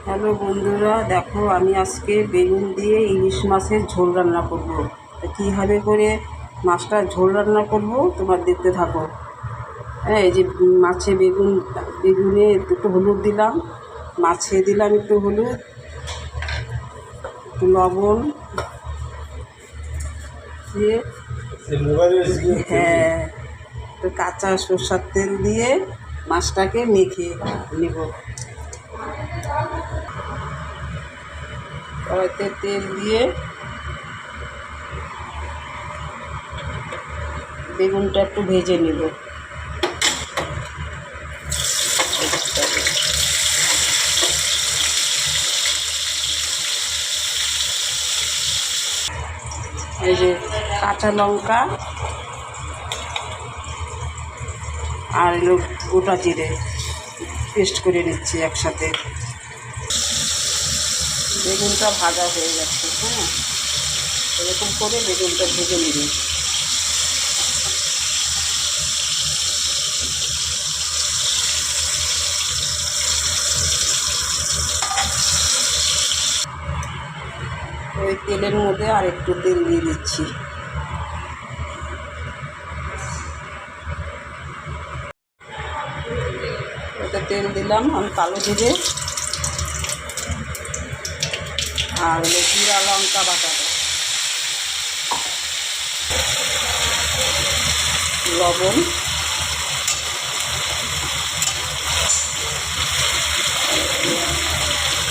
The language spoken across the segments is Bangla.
হ্যালো বন্ধুরা, দেখো আমি আজকে বেগুন দিয়ে ইলিশ মাছের ঝোল রান্না করব। কীভাবে করে মাছটার ঝোল রান্না করব তোমার দেখতে থাকো। হ্যাঁ, এই যে মাছে বেগুনে একটু হলুদ দিলাম, মাছে দিলাম একটু হলুদ, একটু লবণ দিয়ে, হ্যাঁ, একটু কাঁচা সরষের তেল দিয়ে মাছটাকে মেখে নেব। কড়াইতে তেল দিয়ে বেগুনটা একটু ভেজে নেব। এই যে কাঁচা লঙ্কা আর এলো গোটা জিরে পেস্ট করে নিচ্ছি একসাথে। বেগুনটা ভাজা হয়ে যাচ্ছে। হ্যাঁ, এরকম করে বেগুনটা ভেজে নিবি। ওই তেলের মধ্যে আর একটু তেল দিয়ে দিচ্ছি। ওটা তেল দিলাম আমি, কালো জিরে আর জিরা লঙ্কা বাটাটা, লবণ,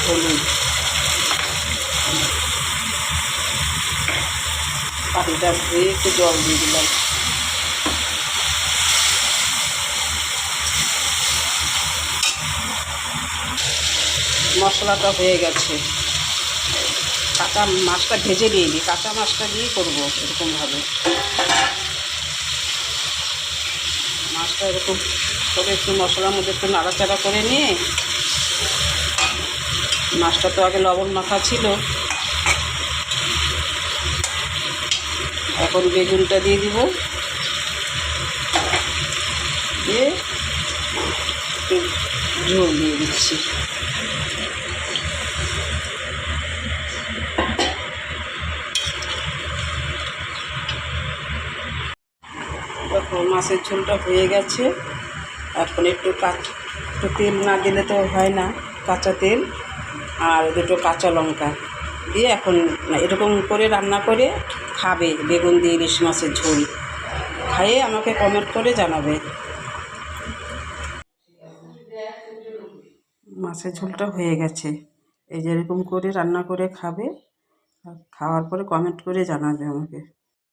হলুদ, পানিটা ধুয়ে একটু জল দিয়ে দিলাম। মশলাটা হয়ে গেছে। কাঁচা মাছটা ভেজে নিয়ে নিই, কাঁচা মাছটা দিয়েই করবো এরকমভাবে। মাছটা এরকম করে একটু মশলার মধ্যে একটু নাড়াচাড়া করে নিয়ে, মাছটা তো আগে লবণ মাখা ছিল, এখন বেগুনটা দিয়ে দিব, দিয়ে একটু ঝোল দিয়ে দিচ্ছি। দেখো মাছের ঝোলটা হয়ে গেছে। এখন একটু তেল না দিলে তো হয় না, কাঁচা তেল আর দুটো কাঁচা লঙ্কা দিয়ে এখন এরকম করে রান্না করে খাবে বেগুন দিয়ে ইলিশ মাছের ঝোল। খাইয়ে আমাকে কমেন্ট করে জানাবে। মাছের ঝোলটা হয়ে গেছে। এই যে এরকম করে রান্না করে খাবে, খাওয়ার পরে কমেন্ট করে জানাবে আমাকে।